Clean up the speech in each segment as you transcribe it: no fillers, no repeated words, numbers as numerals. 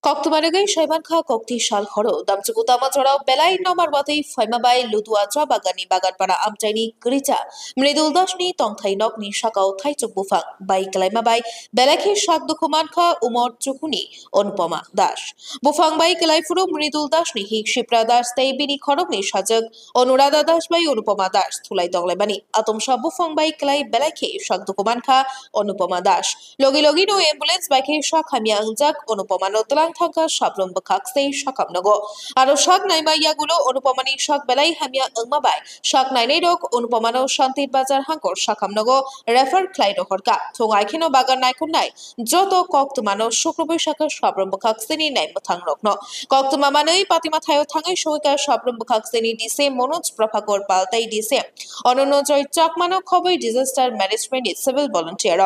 Koktumaragay Shaimankha Kokti Shal Horo, Damchukutama Chorao, Belai Nomarwati, Faimabai, Lutuacha Bagani Baganpara Amchaini, Grita, Mridul Dashni, Tongthai Nokni, Shakao, Taichuk Bufang, Bai Kalaimabai, Belaki Shak Dukumanka, Umor Chukuni, Onpoma, Dash. Bufang Bai Kalaifuru, Mridul Dashni, Hik Shipra Das, Taibini Korokni, Shajak, Onurada Dash by Unupoma Dash, Tulai Donglebani, Atom Shabufang Bai Kalai, Belaki, Shak Dukumanka, Onupoma Dash. Logi no ambulance by K Shak Hamiangjak, Onupoma Notlang Tanka, Shabrum Bakakse, Shakamnago. Aro Shak Naima Yagulo, Onupomani Shak Belai Hamia Mabai, Shak Nainedok, Onupomano Shanti Bazar Hankor, Shakamnago, Refer Clydo Horka, Tongaikino Bagan Naikunai, Joto Koktumano, Shukrubu Shaka, Shabrum Bakaksini, Name Tangrokno, Koktumamane, Patimathayo Tangai Shoika, Shabrum Bakaksini, Dise, Monots Propagor Paltai Dise, Onono Joy Chakmano Kobe Disaster Management is Civil Volunteer.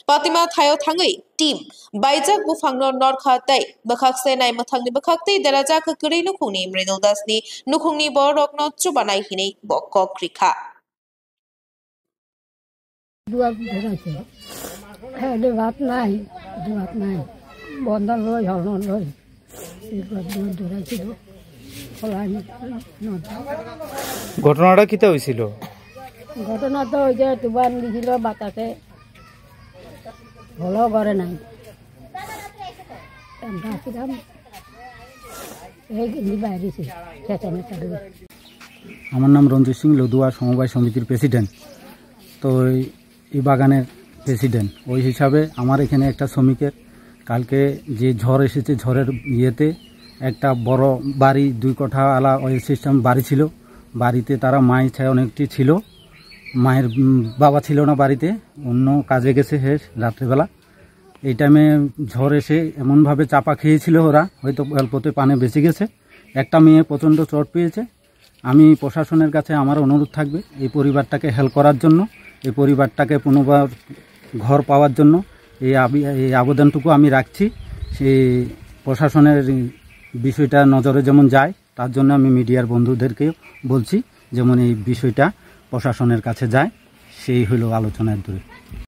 Patima Thayo Tangai, Team, Baijak Bufangno Norka Day, Bakakse Nai Matangi Bakakti, Derajaka Kuri Nukuni, Mridul Dasni, Nukuni Borok no Chubanai Hini, Boko Krika. Devat nai, Bondan Roy, Holland Roy. ঘটনাটা কিটা হইছিল? ঘটনা তো ওই যে তুবান দিছিল বাতাসে ভালো করে নাই আমরা ছিলাম এই বাইরেছি চেঁচামে চালু। আমার নাম রঞ্জিত সিং, লদুয়া সমবায় সমিতির প্রেসিডেন্ট। তো এই বাগানের প্রেসিডেন্ট ওই হিসাবে আমার এখানে একটা শ্রমিকের কালকে যে ঝড় এসেছে, ঝড়ের ইয়েতে একটা বড় বাড়ি 2 কোঠা আলা ওয়েল সিস্টেম বাড়ি ছিল। বাড়িতে তারা মাই ছায় অনেকটি ছিল। মায়ের বাবা ছিল না বাড়িতে, অন্য কাজে গেছে রাত্রেবেলা। এই টাইমে ঝড় এসে এমনভাবে চাপা খেয়েছিল ওরা, হয়তো অল্পতে পানে বেঁচে গেছে। একটা মেয়ে প্রচণ্ড চোট পেয়েছে। আমি প্রশাসনের কাছে আমার অনুরোধ থাকবে এই পরিবারটাকে হেল্প করার জন্য, এই পরিবারটাকে পুনর্বার ঘর পাওয়ার জন্য এই আবেদনটুকু আমি রাখছি। সেই প্রশাসনের বিষয়টা নজরে যেমন যায়, তার জন্য আমি মিডিয়ার বন্ধুদেরকেও বলছি যেমন এই বিষয়টা প্রশাসনের কাছে যায়। সেই হলো আলোচনার দূরে।